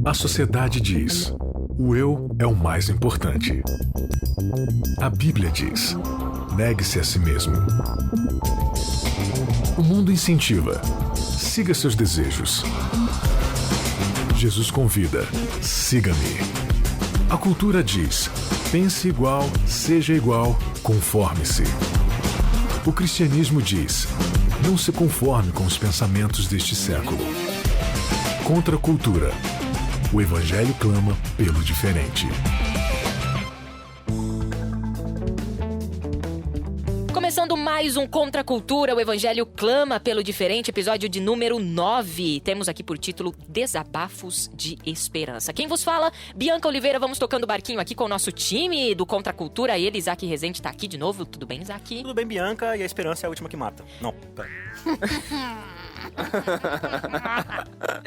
A sociedade diz: o eu é o mais importante. A Bíblia diz: negue-se a si mesmo. O mundo incentiva: siga seus desejos. Jesus convida: siga-me. A cultura diz: pense igual, seja igual, conforme-se. O cristianismo diz: não se conforme com os pensamentos deste século. Contra a cultura, o Evangelho clama pelo diferente. Começando mais um Contra a Cultura, o Evangelho clama pelo diferente, episódio de número 9. Temos aqui por título Desabafos de Esperança. Quem vos fala? Bianca Oliveira. Vamos tocando o barquinho aqui com o nosso time do Contra a Cultura. Ele, Isaac Rezende, tá aqui de novo. Tudo bem, Isaac? Tudo bem, Bianca, e a esperança é a última que mata. Não, pera.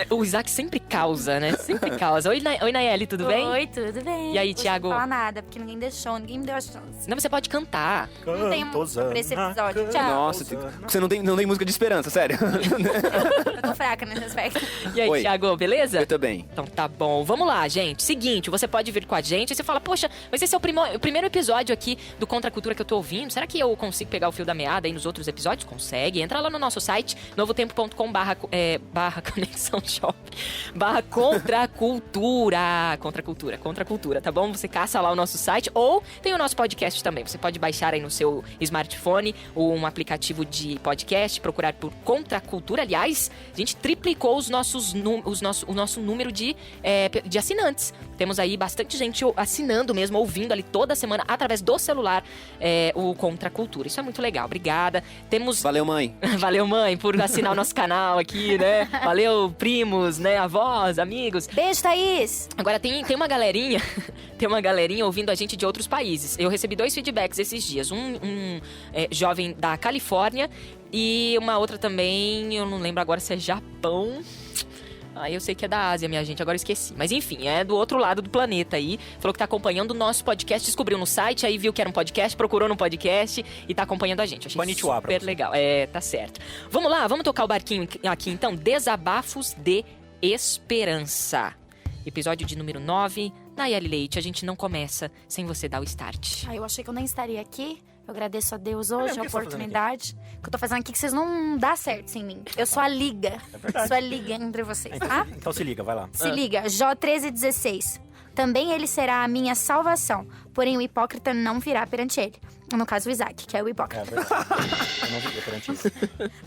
O Isaac sempre causa, né? Sempre causa. Oi, Nayeli, tudo bem? Oi, tudo bem. E aí, Hoje Thiago? Não vou falar nada, porque ninguém me deu a chance. Não, você pode cantar. Não tem música pra esse episódio. Tchau. Nossa, você não tem música de esperança, sério? Eu tô fraca nesse aspecto. E aí, Oi. Thiago, beleza? Eu tô bem. Então tá bom, vamos lá, gente. Seguinte, você pode vir com a gente e você fala, poxa, mas esse é o primeiro episódio aqui do Contra a Cultura que eu tô ouvindo. Será que eu consigo pegar o fio da meada aí nos outros episódios? Consegue. Entra lá no nosso site, novotempo.com/barra Conexão Shopping, /Contra a Cultura. Contra a Cultura, tá bom? Você caça lá o nosso site ou tem o nosso podcast também. Você pode baixar aí no seu smartphone ou um aplicativo de podcast, procurar por Contra a Cultura. Aliás, a gente triplicou o nosso número de assinantes. Temos aí bastante gente assinando mesmo, ouvindo ali toda semana, através do celular, o Contra a Cultura. Isso é muito legal, obrigada. Temos... Valeu, mãe. Valeu, mãe, por assinar o nosso canal aqui, né? Valeu, primos, né? Avós, amigos. Beijo, Thaís! Agora, tem uma galerinha... Tem uma galerinha ouvindo a gente de outros países. Eu recebi 2 feedbacks esses dias. Um jovem da Califórnia e uma outra também, eu não lembro agora se é Japão. Eu sei que é da Ásia, minha gente, agora eu esqueci. Mas enfim, é do outro lado do planeta aí. Falou que tá acompanhando o nosso podcast, descobriu no site, aí viu que era um podcast, procurou no podcast e tá acompanhando a gente. Achei Konnichiwa pra super você. legal. Tá certo. Vamos lá, vamos tocar o barquinho aqui então. Desabafos de Esperança. Episódio de número 9. Nayeli Leite, a gente não começa sem você dar o start. Eu achei que eu nem estaria aqui. Eu agradeço a Deus hoje, o a que você tá oportunidade que eu tô fazendo aqui, que vocês não dá certo sem mim. Eu sou a liga. verdade. Sou a liga entre vocês, tá? Então se liga, vai lá. Se liga, Jó 13,16. Também ele será a minha salvação, porém o hipócrita não virá perante ele. No caso, o Isaac, que é o hipócrita. É verdade. Eu não vi perante isso.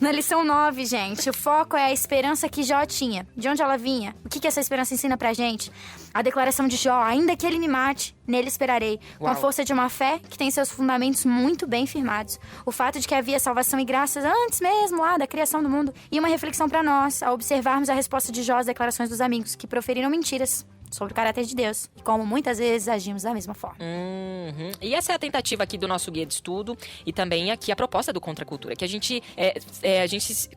Na lição 9, gente, o foco é a esperança que Jó tinha. De onde ela vinha? O que essa esperança ensina pra gente? A declaração de Jó: ainda que ele me mate, nele esperarei. Com a força de uma fé que tem seus fundamentos muito bem firmados. O fato de que havia salvação e graças antes mesmo lá da criação do mundo. E uma reflexão pra nós, ao observarmos a resposta de Jó às declarações dos amigos, que proferiram mentiras sobre o caráter de Deus. E como muitas vezes agimos da mesma forma. E essa é a tentativa aqui do nosso guia de estudo e também aqui a proposta do Contra a Cultura, que a gente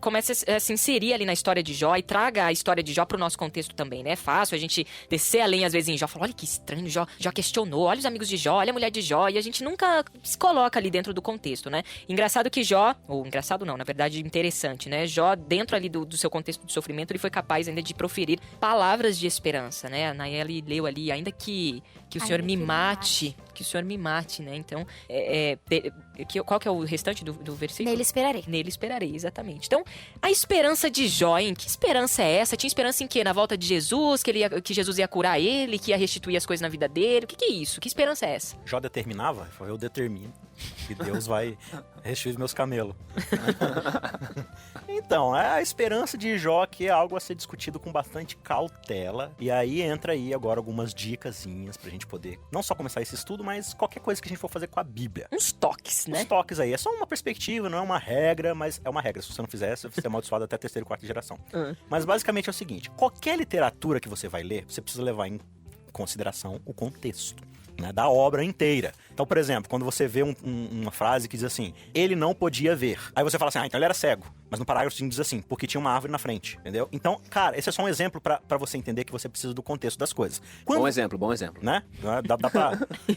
comece a se inserir ali na história de Jó e traga a história de Jó pro nosso contexto também, né? É fácil a gente descer além às vezes em Jó, falar, olha que estranho, Jó questionou, olha os amigos de Jó, olha a mulher de Jó, e a gente nunca se coloca ali dentro do contexto, né? Engraçado que Jó, ou engraçado não, na verdade interessante, né? Jó, dentro ali do seu contexto de sofrimento, ele foi capaz ainda de proferir palavras de esperança, né? A Nayeli leu ali, ainda que o Senhor me mate, que o Senhor me mate, né? Então, qual que é o restante do versículo? Nele esperarei. Nele esperarei, exatamente. Então, a esperança de Jó, hein? Que esperança é essa? Tinha esperança em quê? Na volta de Jesus? Que Jesus ia curar ele? Que ia restituir as coisas na vida dele? O que é isso? Que esperança é essa? Jó determinava? Eu determino que Deus vai restituir os meus camelos. Então, é a esperança de Jó, que é algo a ser discutido com bastante cautela. E aí entra aí agora algumas dicasinhas pra gente poder não só começar esse estudo, mas qualquer coisa que a gente for fazer com a Bíblia. Uns toques, né? Os toques aí. É só uma perspectiva, não é uma regra, mas é uma regra. Se você não fizer, você vai ser amaldiçoado até a 3ª e 4ª geração. Mas basicamente é o seguinte: qualquer literatura que você vai ler, você precisa levar em consideração o contexto, né, da obra inteira. Então, por exemplo, quando você vê uma frase que diz assim, ele não podia ver. Aí você fala assim, então ele era cego. Mas no parágrafo diz assim, porque tinha uma árvore na frente, entendeu? Então, cara, esse é só um exemplo pra você entender que você precisa do contexto das coisas. Bom exemplo. Né? Dá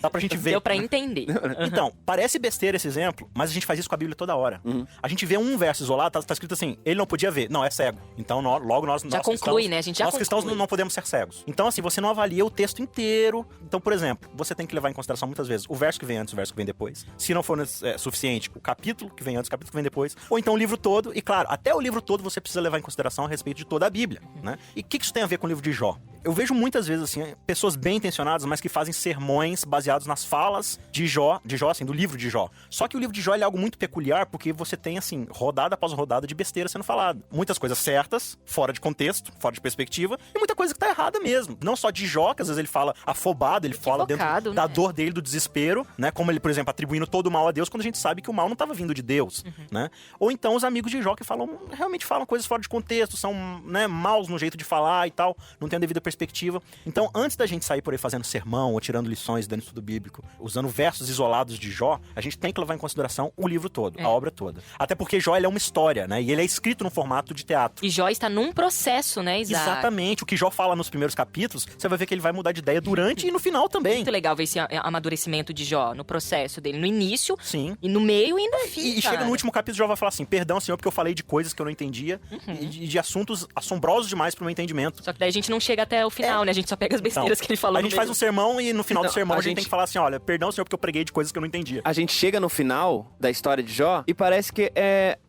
pra gente ver. Deu pra entender. Então, parece besteira esse exemplo, mas a gente faz isso com a Bíblia toda hora. A gente vê um verso isolado, tá escrito assim, ele não podia ver. Não, é cego. Então, logo nós já conclui, cristãos, né? A gente já nós cristãos não podemos ser cegos. Então, assim, você não avalia o texto inteiro. Então, por exemplo, você tem que levar em consideração muitas vezes o verso que vem antes, o verso que vem depois. Se não for suficiente, o capítulo que vem antes, o capítulo que vem depois. Ou então o livro todo. E claro, até o livro todo você precisa levar em consideração a respeito de toda a Bíblia, né? E o que isso tem a ver com o livro de Jó? Eu vejo muitas vezes, assim, pessoas bem intencionadas, mas que fazem sermões baseados nas falas de Jó, assim, do livro de Jó. Só que o livro de Jó é algo muito peculiar, porque você tem, assim, rodada após rodada de besteira sendo falada. Muitas coisas certas, fora de contexto, fora de perspectiva, e muita coisa que tá errada mesmo. Não só de Jó, que às vezes ele fala afobado, ele fala dentro da dor dele, do desespero, né? Como ele, por exemplo, atribuindo todo o mal a Deus, quando a gente sabe que o mal não estava vindo de Deus, né? Ou então os amigos de Jó que realmente falam coisas fora de contexto, são, né, maus no jeito de falar e tal, não tem a devida perspectiva. Então, antes da gente sair por aí fazendo sermão ou tirando lições dentro do estudo bíblico, usando versos isolados de Jó, a gente tem que levar em consideração o livro todo, a obra toda. Até porque Jó, ele é uma história, né? E ele é escrito no formato de teatro. E Jó está num processo, né, Isaac? Exatamente. O que Jó fala nos primeiros capítulos, você vai ver que ele vai mudar de ideia durante e no final também. Muito legal ver esse amadurecimento de Jó no processo dele, no início. Sim. E no meio e ainda fim, E chega no último capítulo, Jó vai falar assim, perdão, Senhor, porque eu falei de coisas que eu não entendia e de assuntos assombrosos demais pro meu entendimento. Só que daí a gente não chega até o final, né? A gente só pega as besteiras que ele falou. A gente faz um sermão e no final do sermão a gente tem que falar assim, olha, perdão, Senhor, porque eu preguei de coisas que eu não entendia. A gente chega no final da história de Jó e parece que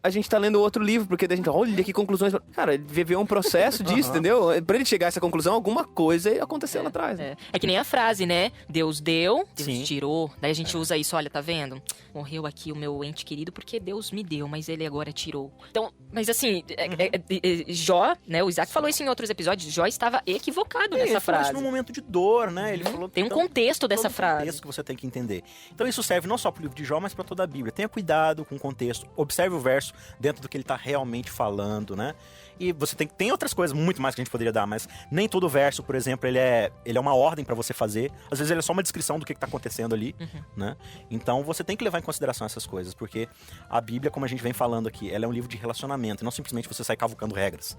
a gente tá lendo outro livro, porque daí a gente, olha que conclusões. Cara, ele viveu um processo disso, entendeu? Pra ele chegar a essa conclusão, alguma coisa aconteceu lá atrás. É que nem a frase, né? Deus deu, Deus tirou. Daí a gente usa isso, olha, tá vendo? Morreu aqui o meu ente querido porque Deus me deu, mas ele agora tirou. Então, mas assim, Jó, né? O Isaac falou isso em outros episódios, Jó estava equivocado nessa frase. Isso num momento de dor, né? Ele falou, tem um contexto dessa frase. Tem um contexto que você tem que entender. Então isso serve não só pro livro de Jó, mas pra toda a Bíblia. Tenha cuidado com o contexto. Observe o verso dentro do que ele tá realmente falando, né? E você tem outras coisas, muito mais que a gente poderia dar, mas nem todo verso, por exemplo, ele é uma ordem pra você fazer. Às vezes ele é só uma descrição do que tá acontecendo ali, né? Então você tem que levar em consideração essas coisas, porque a Bíblia, como a gente vem falando aqui, ela é um livro de relacionamento, não simplesmente você sai cavucando regras.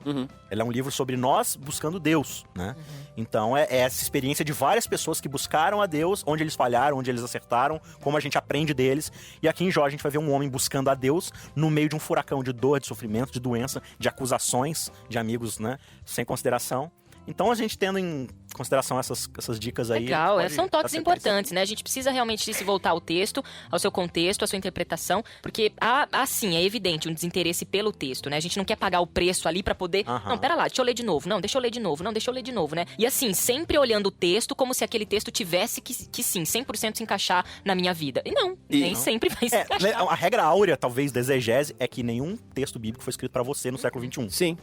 Ela é um livro sobre nós buscando Deus, né? Então é essa experiência de várias pessoas que buscaram a Deus, onde eles falharam, onde eles acertaram, como a gente aprende deles. E aqui em Jó a gente vai ver um homem buscando a Deus no meio de um furacão de dor, de sofrimento, de doença, de acusações de amigos, né, sem consideração. Então a gente tendo em consideração essas dicas aí... Legal, são toques importantes, né? A gente precisa realmente se voltar ao texto, ao seu contexto, à sua interpretação, porque sim, é evidente um desinteresse pelo texto, né? A gente não quer pagar o preço ali pra poder... Não, pera lá, deixa eu ler de novo. Não, deixa eu ler de novo. Não, deixa eu ler de novo, né? E assim, sempre olhando o texto como se aquele texto tivesse que sim, 100% se encaixar na minha vida. E não, nem sempre vai se encaixar. A regra áurea, talvez, da exegese é que nenhum texto bíblico foi escrito pra você no século XXI. Sim.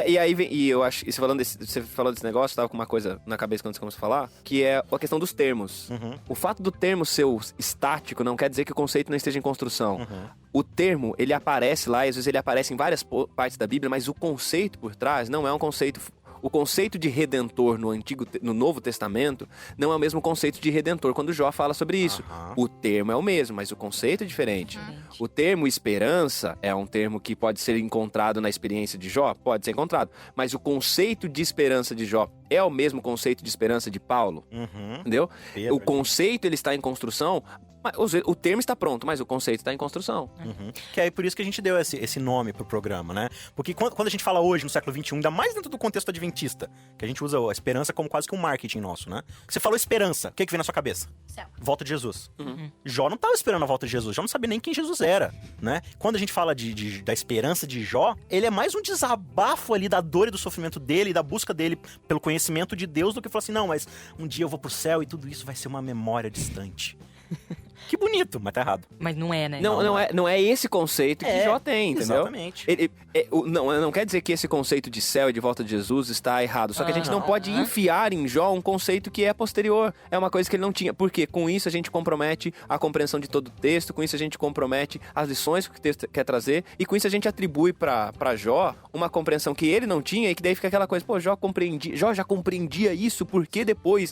E aí vem... E eu acho... Você falou desse negócio, tava com uma coisa na cabeça quando você começou a falar, que é a questão dos termos. O fato do termo ser estático não quer dizer que o conceito não esteja em construção. O termo, ele aparece lá, e às vezes ele aparece em várias partes da Bíblia, mas o conceito por trás não é um conceito... O conceito de redentor no Novo Testamento não é o mesmo conceito de redentor quando Jó fala sobre isso. O termo é o mesmo, mas o conceito é diferente. O termo esperança é um termo que pode ser encontrado na experiência de Jó? Pode ser encontrado. Mas o conceito de esperança de Jó é o mesmo conceito de esperança de Paulo? Entendeu? O conceito ele está em construção... O termo está pronto, mas o conceito está em construção. Que é por isso que a gente deu esse nome pro programa, né? Porque quando a gente fala hoje, no século XXI, ainda mais dentro do contexto adventista, que a gente usa a esperança como quase que um marketing nosso, né? Você falou esperança, o que vem na sua cabeça? Céu. Volta de Jesus. Jó não estava esperando a volta de Jesus, Jó não sabia nem quem Jesus era, né? Quando a gente fala da esperança de Jó, ele é mais um desabafo ali da dor e do sofrimento dele, e da busca dele pelo conhecimento de Deus, do que falar assim, não, mas um dia eu vou pro céu e tudo isso vai ser uma memória distante. Que bonito, mas tá errado. Mas não é, né? Não é esse conceito que Jó tem, entendeu? Exatamente. Não quer dizer que esse conceito de céu e de volta de Jesus está errado. Só que a gente não pode enfiar em Jó um conceito que é posterior. É uma coisa que ele não tinha. Porque com isso a gente compromete a compreensão de todo o texto, com isso a gente compromete as lições que o texto quer trazer, e com isso a gente atribui pra Jó uma compreensão que ele não tinha, e que daí fica aquela coisa, pô, Jó já compreendia isso, por que depois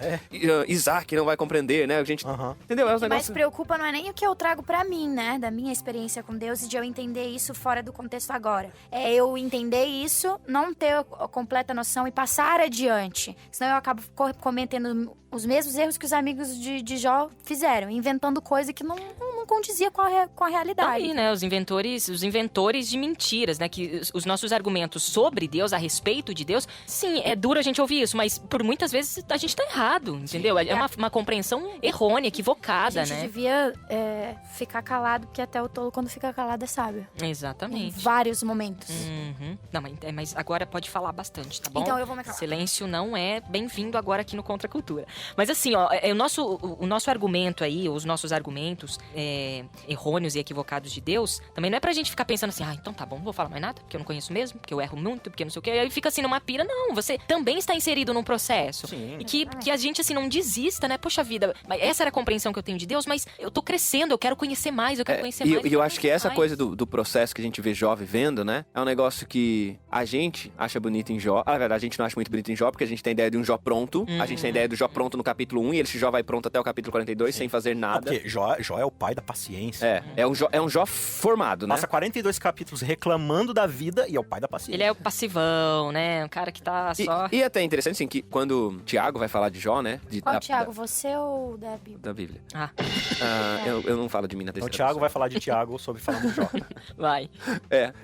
Isaac não vai compreender, né? A gente, entendeu? O que mais preocupa não é nem o que eu trago pra mim, né? Da minha experiência com Deus e de eu entender isso fora do contexto agora. É eu entender isso, não ter a completa noção e passar adiante. Senão eu acabo cometendo os mesmos erros que os amigos de Jó fizeram, inventando coisa que não condizia com a realidade. Aí, né, os inventores de mentiras, né, que os nossos argumentos sobre Deus, a respeito de Deus, sim, é duro a gente ouvir isso, mas por muitas vezes a gente tá errado, entendeu? É uma compreensão errônea, equivocada, a gente né? devia ficar calado, porque até o tolo, quando fica calado, é sábio. Exatamente. Em vários momentos. Não, mas agora pode falar bastante, tá bom? Então eu vou me calar. Silêncio não é bem-vindo agora aqui no Contra a Cultura. Mas assim, ó, o nosso argumento aí, os nossos argumentos errôneos e equivocados de Deus, também não é pra gente ficar pensando assim, então tá bom, não vou falar mais nada, porque eu não conheço mesmo, porque eu erro muito, porque não sei o quê. Aí fica assim numa pira. Não, você também está inserido num processo. Sim. E que a gente, assim, não desista, né? Poxa vida, essa era a compreensão que eu tenho de Deus, mas eu tô crescendo, eu quero conhecer mais, eu quero conhecer mais. E eu acho que essa coisa do processo que a gente vê Jó vivendo, né? É um negócio que a gente acha bonito em Jó. Na verdade, a gente não acha muito bonito em Jó, porque a gente tem ideia de um Jó pronto. A gente tem ideia do Jó pronto no capítulo 1, e esse Jó vai pronto até o capítulo 42, sem fazer nada. Porque Jó é o pai da paciência. É um Jó formado, né? Passa 42 capítulos reclamando da vida e é o pai da paciência. Ele é o passivão, né? Um cara que tá só... E até interessante, assim, que quando Tiago vai falar de Jó, né? Qual Tiago? Você ou da Bíblia? Da Bíblia. Ah. Eu não falo de mim na Então terceira o Tiago pessoa. vai falar de Tiago sobre falando de Jó. Vai.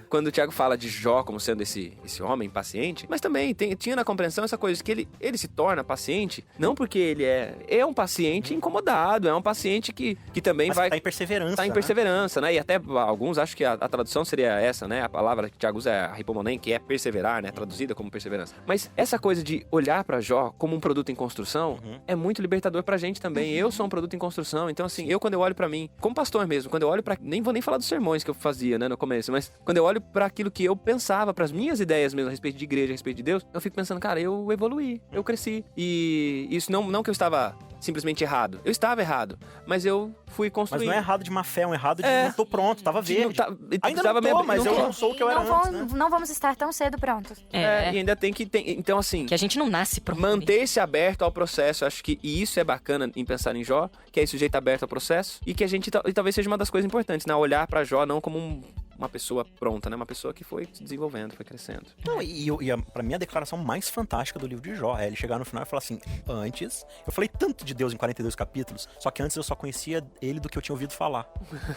Quando o Tiago fala de Jó como sendo esse homem paciente, mas também tinha na compreensão essa coisa de que ele se torna paciente, não porque ele é um paciente incomodado, é um paciente que também Mas vai... tá em perseverança. Tá em perseverança, né? E até alguns acham que a tradução seria essa, né? A palavra que Tiago usa é a hipomonem, que é perseverar, né? Traduzida como perseverança. Mas essa coisa de olhar pra Jó como um produto em construção é muito libertador pra gente também. Eu sou um produto em construção, então assim, quando eu olho pra mim, como pastor mesmo, quando eu olho pra... Nem vou nem falar dos sermões que eu fazia, né, no começo, mas quando eu olho pra aquilo que eu pensava, pras minhas ideias mesmo a respeito de igreja, a respeito de Deus, eu fico pensando, cara, eu evoluí, eu cresci. E isso não que eu estava simplesmente errado. Eu estava errado, mas eu fui construindo. Mas não é errado de má fé, é um errado de não tô pronto, tava verde. Ainda tava não tô, mas eu não sou o que eu era antes, né? Não vamos estar tão cedo prontos. E ainda tem que... Então, assim... Que a gente não nasce pronto. Manter-se aberto ao processo, acho que isso é bacana em pensar em Jó, que é esse sujeito aberto ao processo, e que a gente talvez seja uma das coisas importantes, né? Olhar pra Jó não como uma pessoa pronta, né? Uma pessoa que foi se desenvolvendo, foi crescendo. Não, pra mim a declaração mais fantástica do livro de Jó é ele chegar no final e falar assim, antes, eu falei tanto de Deus em 42 capítulos, só que antes eu só conhecia ele do que eu tinha ouvido falar.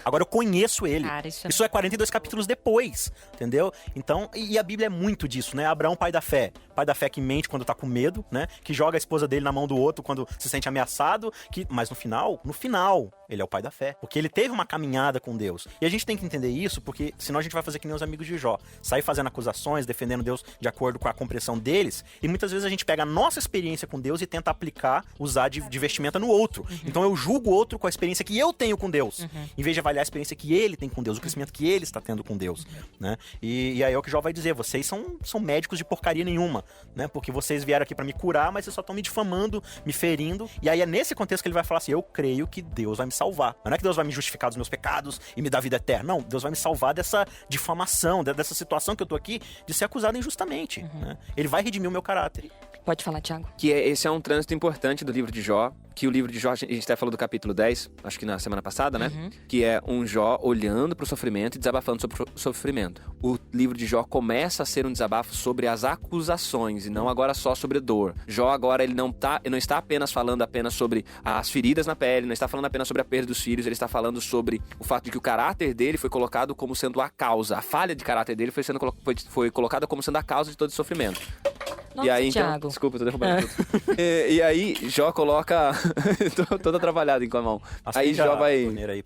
Agora eu conheço ele. Cara, isso é 42 capítulos depois, entendeu? Então, e a Bíblia é muito disso, né? Abraão, pai da fé que mente quando tá com medo, né? Que joga a esposa dele na mão do outro quando se sente ameaçado, mas no final, ele é o pai da fé, porque ele teve uma caminhada com Deus. E a gente tem que entender isso, porque senão a gente vai fazer que nem os amigos de Jó, sair fazendo acusações, defendendo Deus de acordo com a compreensão deles, e muitas vezes a gente pega a nossa experiência com Deus e tenta aplicar, usar de vestimenta no outro. Então eu julgo o outro com a experiência que eu tenho com Deus, em vez de avaliar a experiência que ele tem com Deus, o crescimento que ele está tendo com Deus, né? E aí é o que Jó vai dizer, vocês são médicos de porcaria nenhuma, né? Porque vocês vieram aqui pra me curar, mas vocês só estão me difamando, me ferindo. E aí é nesse contexto que ele vai falar assim, eu creio que Deus vai me salvar. Não é que Deus vai me justificar dos meus pecados e me dar vida eterna. Não, Deus vai me salvar dessa difamação, dessa situação que eu tô aqui de ser acusado injustamente, né? Ele vai redimir o meu caráter. Pode falar, Tiago. Esse é um trânsito importante do livro de Jó, que o livro de Jó, a gente até falou do capítulo 10, acho que na semana passada, né? Que é um Jó olhando pro sofrimento e desabafando sobre o sofrimento. O livro de Jó começa a ser um desabafo sobre as acusações e não agora só sobre dor. Jó agora ele não está apenas falando sobre as feridas na pele, não está falando apenas sobre a perda dos filhos, ele está falando sobre o fato de que o caráter dele foi colocado como sendo a causa, a falha de caráter dele foi colocada como sendo a causa de todo esse sofrimento. Nossa, e aí, então, Thiago. desculpa, tô derrubando tudo. E aí, Jó coloca... tô toda atrapalhada com a mão. Aí Jó vai... Aí,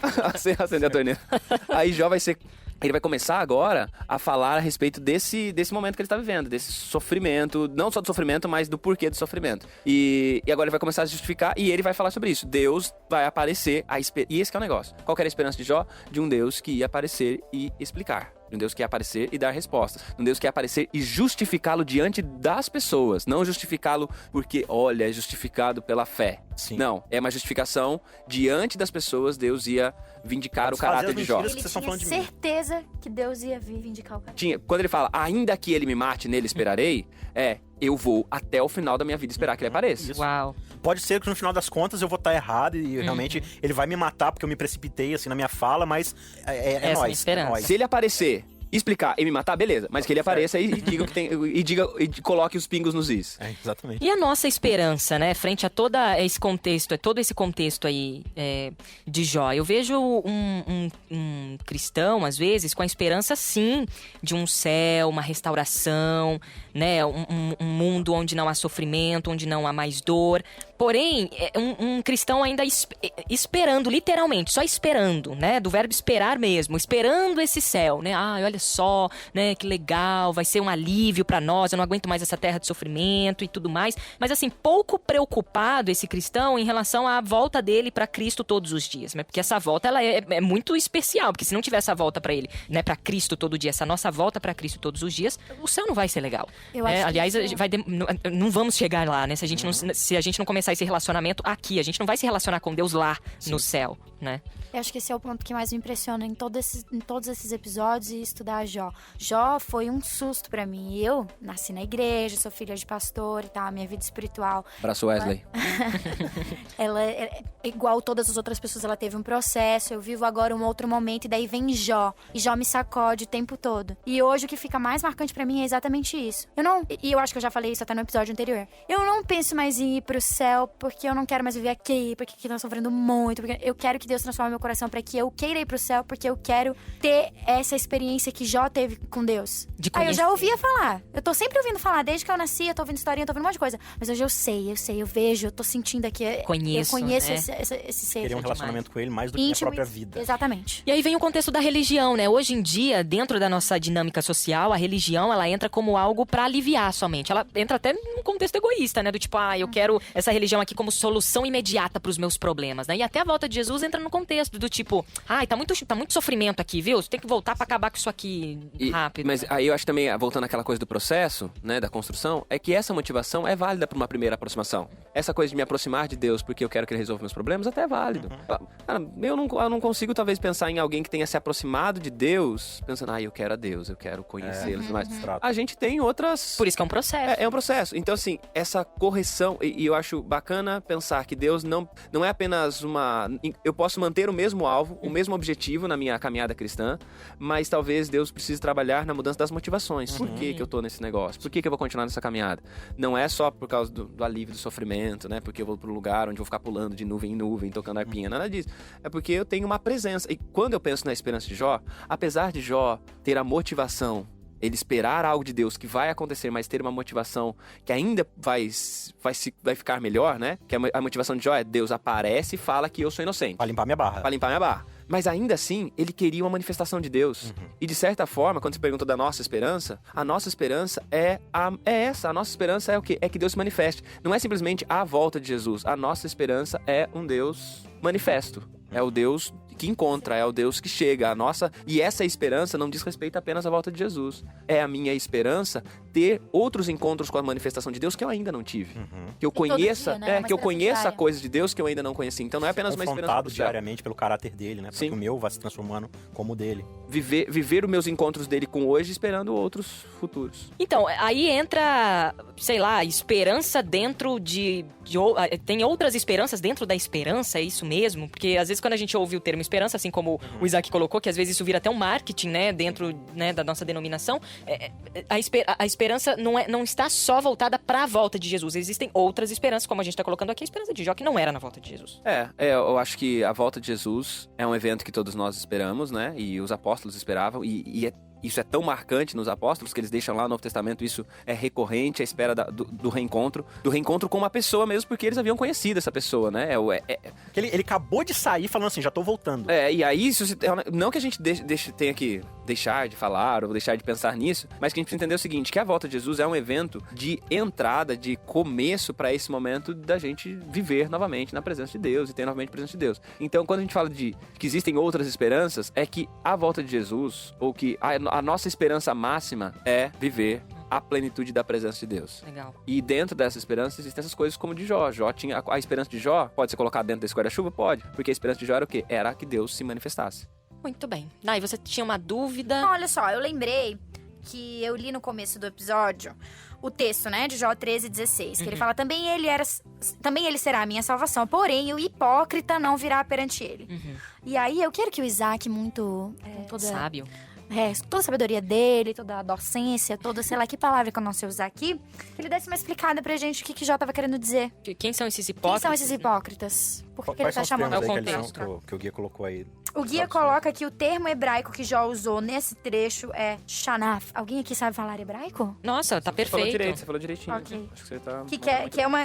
acender a torneira. Aí Jó vai ser Ele vai começar agora a falar a respeito desse momento que ele está vivendo, desse sofrimento, não só do sofrimento, mas do porquê do sofrimento. E agora ele vai começar a justificar e ele vai falar sobre isso. Deus vai aparecer, e esse que é o negócio. Qual que era a esperança de Jó? De um Deus que ia aparecer e explicar. De um Deus que ia aparecer e dar respostas. De um Deus que ia aparecer e justificá-lo diante das pessoas. Não justificá-lo porque, olha, é justificado pela fé. Sim. Não, é uma justificação diante das pessoas. Deus ia vindicar o caráter de Jó. Ele Ele vocês estão tinha falando de mim. certeza que Deus ia vir vindicar o cara. Quando ele fala, ainda que ele me mate, nele esperarei, eu vou até o final da minha vida esperar que ele apareça. Isso. Uau. Pode ser que no final das contas eu vou estar errado e realmente ele vai me matar porque eu me precipitei assim na minha fala, mas é Essa é a minha nóis. esperança. É nóis. Se ele aparecer, explicar e me matar, beleza. Mas que ele apareça e diga o que tem, e coloque os pingos nos is. Exatamente. E a nossa esperança, né, frente a todo esse contexto aí de Jó? Eu vejo um cristão, às vezes, com a esperança, sim, de um céu, uma restauração, né, um mundo onde não há sofrimento, onde não há mais dor. Porém, um cristão ainda esperando, literalmente, só esperando, né, do verbo esperar mesmo, esperando esse céu, né, olha só, né, que legal, vai ser um alívio pra nós, eu não aguento mais essa terra de sofrimento e tudo mais, mas assim, pouco preocupado esse cristão em relação à volta dele pra Cristo todos os dias, né, porque essa volta, ela é muito especial, porque se não tiver essa volta pra ele, né, pra Cristo todo dia, essa nossa volta pra Cristo todos os dias, o céu não vai ser legal. Eu acho que Aliás, isso- não vamos chegar lá, né, se a gente não começar esse relacionamento aqui, a gente não vai se relacionar com Deus lá no céu, né? Eu acho que esse é o ponto que mais me impressiona em todos esses episódios e estudar Jó. Jó foi um susto pra mim. Eu nasci na igreja, sou filha de pastor e tal, minha vida espiritual. Abraço, Wesley. Ela é igual todas as outras pessoas, ela teve um processo. Eu vivo agora um outro momento e daí vem Jó. E Jó me sacode o tempo todo. E hoje o que fica mais marcante pra mim é exatamente isso. E eu acho que eu já falei isso até no episódio anterior. Eu não penso mais em ir pro céu porque eu não quero mais viver aqui, porque aqui tá sofrendo muito, porque eu quero que Deus transforme meu coração pra que eu queira ir pro céu, porque eu quero ter essa experiência que Jó teve com Deus. De Aí eu conhecer. já ouvia falar. Eu tô sempre ouvindo falar, desde que eu nasci, eu tô ouvindo historinha, eu tô ouvindo um monte de coisa. Mas hoje eu sei, eu vejo, eu tô sentindo aqui. Conheço, eu conheço né? esse ser. Querer um relacionamento com ele mais do que a íntimo. própria vida. Exatamente. E aí vem o contexto da religião, né? Hoje em dia, dentro da nossa dinâmica social, a religião, ela entra como algo pra aliviar somente. Ela entra até num contexto egoísta, né? Do tipo, eu quero essa religião aqui como solução imediata pros meus problemas, né? E até a volta de Jesus entra no contexto do tipo, tá muito sofrimento aqui, viu? Você tem que voltar pra acabar com isso aqui rápido. Mas né? aí eu acho também, voltando àquela coisa do processo, né, da construção, é que essa motivação é válida para uma primeira aproximação. Essa coisa de me aproximar de Deus porque eu quero que Ele resolva meus problemas, até é válido. Cara, eu não consigo talvez pensar em alguém que tenha se aproximado de Deus, pensando, eu quero a Deus, eu quero conhecê-lo, mas a gente tem outras... Por isso que é um processo. É um processo. Então, assim, essa correção, e eu acho bacana pensar que Deus não é apenas uma... Eu posso manter o mesmo alvo, o mesmo objetivo na minha caminhada cristã, mas talvez Deus precise trabalhar na mudança das motivações. Por que eu tô nesse negócio? Por que eu vou continuar nessa caminhada? Não é só por causa do alívio do sofrimento, né? Porque eu vou pro lugar onde eu vou ficar pulando de nuvem em nuvem, tocando arpinha, nada disso. É porque eu tenho uma presença. E quando eu penso na esperança de Jó, apesar de Jó ter a motivação, ele esperar algo de Deus que vai acontecer, mas ter uma motivação que ainda vai ficar melhor, né? Que a motivação de Jó é Deus aparece e fala que eu sou inocente. Pra limpar minha barra. Pra limpar minha barra. Mas ainda assim, ele queria uma manifestação de Deus. E de certa forma, quando você pergunta da nossa esperança, a nossa esperança é essa. A nossa esperança é o quê? É que Deus se manifeste. Não é simplesmente a volta de Jesus. A nossa esperança é um Deus manifesto. É o Deus que encontra, é o Deus que chega. E essa esperança não diz respeito apenas à volta de Jesus. É a minha esperança ter outros encontros com a manifestação de Deus que eu ainda não tive. Que eu conheça, dia, né? Uma que eu esperança conheça diária. coisas de Deus que eu ainda não conheci. Então não é apenas uma esperança Confrontado do céu. diariamente pelo caráter dele, né? Pra Sim. que o meu vá se transformando como o dele. Viver os meus encontros dele com hoje, esperando outros futuros. Então, aí entra, sei lá, esperança dentro tem outras esperanças dentro da esperança, é isso mesmo? Porque às vezes quando a gente ouve o termo esperança, assim como o Isaac colocou, que às vezes isso vira até um marketing, né, dentro, né, da nossa denominação, a esperança não está só voltada para a volta de Jesus. Existem outras esperanças, como a gente está colocando aqui, a esperança de Jó, que não era na volta de Jesus. Eu acho que a volta de Jesus é um evento que todos nós esperamos, né? E os apóstolos esperavam. E isso é tão marcante nos apóstolos, que eles deixam lá no Novo Testamento, isso é recorrente, a espera do reencontro com uma pessoa mesmo, porque eles haviam conhecido essa pessoa, né? Ele acabou de sair falando assim, já tô voltando. E aí, não que a gente tenha que deixar de falar ou deixar de pensar nisso, mas que a gente precisa entender o seguinte, que a volta de Jesus é um evento de entrada, de começo para esse momento da gente viver novamente na presença de Deus e ter novamente a presença de Deus. Então, quando a gente fala de que existem outras esperanças, é que a volta de Jesus, ou que a nossa esperança máxima é viver a plenitude da presença de Deus. Legal. E dentro dessa esperança existem essas coisas como de Jó. Jó tinha a esperança de Jó, pode ser colocada dentro desse guarda-chuva? Pode. Porque a esperança de Jó era o quê? Era que Deus se manifestasse. Muito bem. Nai, você tinha uma dúvida? Olha só, eu lembrei que eu li no começo do episódio o texto, né, de Jó 13:16, que ele fala, também ele será a minha salvação, porém o hipócrita não virá perante ele. E aí eu quero que o Isaac, muito Sábio. Toda a sabedoria dele, toda a docência, toda, sei lá que palavra que eu não sei usar aqui, que ele desse uma explicada pra gente o que Jó tava querendo dizer. Quem são esses hipócritas? Quem são esses hipócritas? Por que ele Quais tá são os chamando termos aí contexto? que o guia colocou aí? O guia coloca que o termo hebraico que Jó usou nesse trecho é shanaf. Alguém aqui sabe falar hebraico? Nossa, tá perfeito. Você falou direitinho. Ok. Acho que você tá...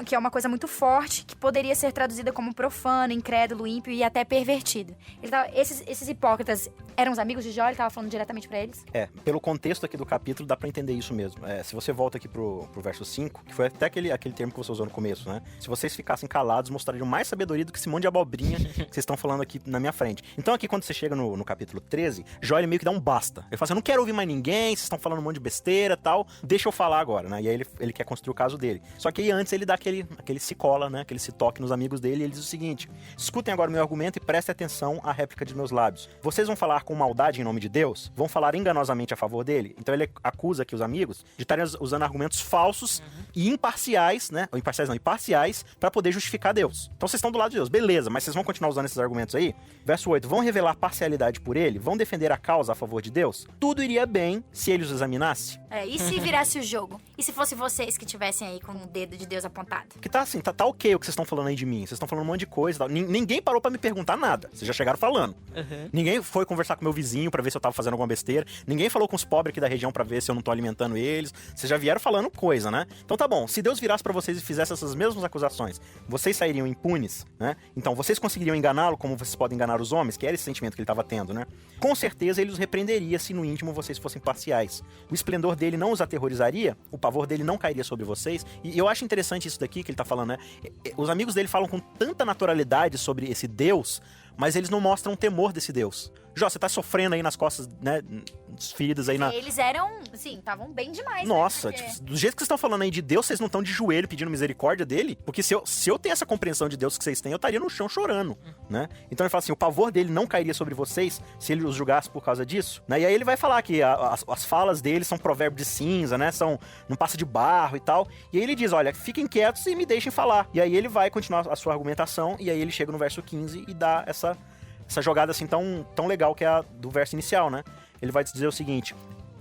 Que é uma coisa muito forte, que poderia ser traduzida como profano, incrédulo, ímpio e até pervertido. Esses hipócritas eram os amigos de Jó? Ele tava falando diretamente pra eles? Pelo contexto aqui do capítulo, dá pra entender isso mesmo. Se você volta aqui pro verso 5, que foi até aquele termo que você usou no começo, né? Se vocês ficassem calados, mostrariam mais sabedoria do que esse monte de abobrinha que vocês estão falando aqui na minha frente. Então aqui, quando você chega no capítulo 13, Jó, ele meio que dá um basta. Ele fala assim, eu não quero ouvir mais ninguém, vocês estão falando um monte de besteira e tal, deixa eu falar agora, né? E aí ele quer construir o caso dele. Só que aí antes ele dá aquele se cola, né? Aquele se toque nos amigos dele, e ele diz o seguinte, escutem agora o meu argumento e prestem atenção à réplica de meus lábios. Vocês vão falar com maldade em nome de Deus? Vão falar enganosamente a favor dele? Então ele acusa aqui os amigos de estarem usando argumentos falsos e imparciais, né? Ou imparciais não, parciais, pra poder justificar Deus. Então vocês estão do lado de Deus, beleza, mas vocês vão continuar usando esses argumentos aí? Verso 8, vão revelar parcialidade por ele? Vão defender a causa a favor de Deus? Tudo iria bem se ele os examinasse? E se virasse o jogo? E se fosse vocês que estivessem aí com o dedo de Deus apontado? Que tá assim, tá ok o que vocês estão falando aí de mim. Vocês estão falando um monte de coisa e tal. Ninguém parou pra me perguntar nada. Vocês já chegaram falando. Ninguém foi conversar com meu vizinho pra ver se eu tava fazendo alguma besteira. Ninguém falou com os pobres aqui da região pra ver se eu não tô alimentando eles. Vocês já vieram falando coisa, né? Então tá bom, se Deus virasse pra vocês e fizesse essas mesmas acusações, vocês sairiam impunes, né? Então vocês conseguiriam enganá-lo como vocês podem enganar os homens, que era esse sentimento que ele tava tendo, né? Com certeza ele os repreenderia se no íntimo vocês fossem parciais. O esplendor dele não os aterrorizaria, o pavor dele não cairia sobre vocês. E eu acho interessante isso daqui que ele tá falando, né? Os amigos dele falam com tanta naturalidade sobre esse Deus, mas eles não mostram o temor desse Deus. Jó, você tá sofrendo aí nas costas, né? Feridas aí na... Eles eram, assim, estavam bem demais. Nossa, né? Porque... do jeito que vocês estão falando aí de Deus, vocês não estão de joelho pedindo misericórdia dele? Porque se eu tenho essa compreensão de Deus que vocês têm, eu estaria no chão chorando, né? Então ele fala assim, o pavor dele não cairia sobre vocês se ele os julgasse por causa disso, né? E aí ele vai falar que as falas dele são provérbios de cinza, né? Não passa de barro e tal. E aí ele diz, olha, fiquem quietos e me deixem falar. E aí ele vai continuar a sua argumentação, e aí ele chega no verso 15 e dá essa jogada assim tão legal que é a do verso inicial, né? Ele vai dizer o seguinte,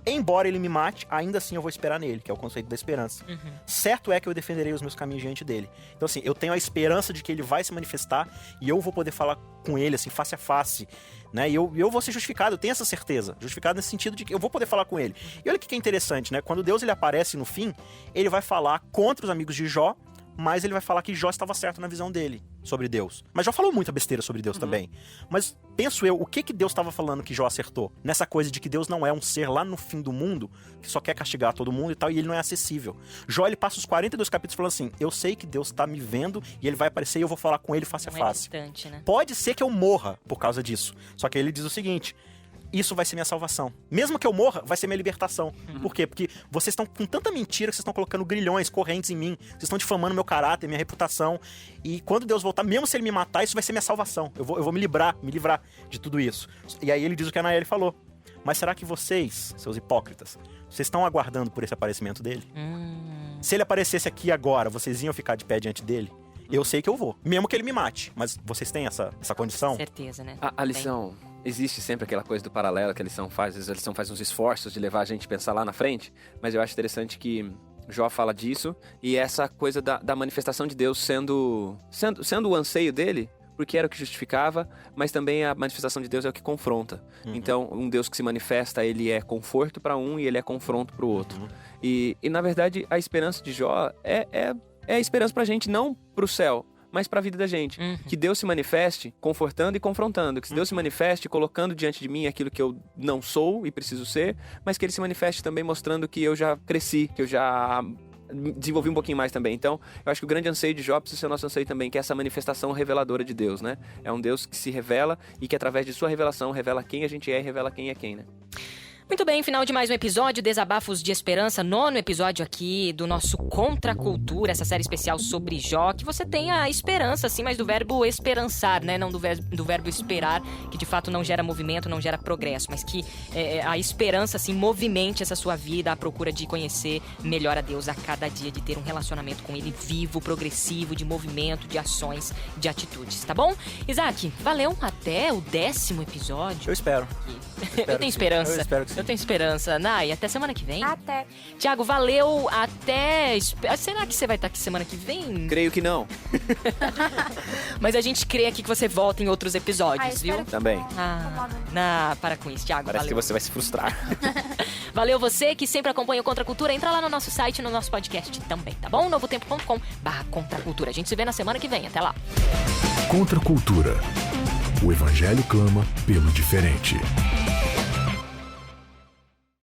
embora ele me mate, ainda assim eu vou esperar nele, que é o conceito da esperança. Certo é que eu defenderei os meus caminhos diante dele. Então assim, eu tenho a esperança de que ele vai se manifestar e eu vou poder falar com ele, assim, face a face, né? E eu vou ser justificado, eu tenho essa certeza. Justificado nesse sentido de que eu vou poder falar com ele. E olha o que é interessante, né? Quando Deus ele aparece no fim, ele vai falar contra os amigos de Jó, mas ele vai falar que Jó estava certo na visão dele sobre Deus. Mas Jó falou muita besteira sobre Deus também. Mas penso eu, o que Deus estava falando que Jó acertou? Nessa coisa de que Deus não é um ser lá no fim do mundo, que só quer castigar todo mundo e tal, e ele não é acessível. Jó, ele passa os 42 capítulos falando assim, eu sei que Deus está me vendo e ele vai aparecer e eu vou falar com ele face a face. Distante, né? Pode ser que eu morra por causa disso. Só que ele diz o seguinte... Isso vai ser minha salvação. Mesmo que eu morra, vai ser minha libertação. Por quê? Porque vocês estão com tanta mentira que vocês estão colocando grilhões, correntes em mim. Vocês estão difamando meu caráter, minha reputação. E quando Deus voltar, mesmo se ele me matar, isso vai ser minha salvação. Eu vou me livrar de tudo isso. E aí ele diz o que a Anaeli falou. Mas será que vocês, seus hipócritas, vocês estão aguardando por esse aparecimento dele? Se ele aparecesse aqui agora, vocês iam ficar de pé diante dele? Eu sei que eu vou. Mesmo que ele me mate. Mas vocês têm essa condição? Com certeza, né? A lição... Existe sempre aquela coisa do paralelo que a lição faz. Às vezes a lição faz uns esforços de levar a gente a pensar lá na frente. Mas eu acho interessante que Jó fala disso. E essa coisa da manifestação de Deus sendo o anseio dele. porque era o que justificava, mas também a manifestação de Deus é o que confronta. Então, um Deus que se manifesta, ele é conforto para um e ele é confronto para o outro. E, na verdade, a esperança de Jó é a esperança pra gente, não pro céu, mas pra vida da gente. Que Deus se manifeste confortando e confrontando. Que Deus se manifeste colocando diante de mim aquilo que eu não sou e preciso ser, mas que Ele se manifeste também mostrando que eu já cresci, que eu já desenvolvi um pouquinho mais também. Então, eu acho que o grande anseio de Jó precisa ser o nosso anseio também, que é essa manifestação reveladora de Deus, né? É um Deus que se revela e que através de sua revelação revela quem a gente é e revela quem é quem, né? Muito bem, final de mais um episódio, Desabafos de Esperança, 9º episódio aqui do nosso Contra a Cultura, essa série especial sobre Jó, que você tem a esperança, sim, mas do verbo esperançar, né? Não do verbo esperar, que de fato não gera movimento, não gera progresso, mas que a esperança, assim, movimente essa sua vida à procura de conhecer melhor a Deus a cada dia, de ter um relacionamento com Ele vivo, progressivo, de movimento, de ações, de atitudes, tá bom? Isaac, valeu, até o 10º episódio. Eu espero. Eu tenho esperança. Eu espero que sim. Eu tenho esperança. Nai, até semana que vem. Até. Tiago, valeu. Até... Será que você vai estar aqui semana que vem? Creio que não. Mas a gente crê aqui que você volta em outros episódios, viu? Também. Para com isso, Tiago. Parece valeu. que você vai se frustrar. Valeu você que sempre acompanha o Contra a Cultura. Entra lá no nosso site, no nosso podcast também, tá bom? novotempo.com/Contra a Cultura. A gente se vê na semana que vem. Até lá. Contra a cultura. O Evangelho clama pelo diferente.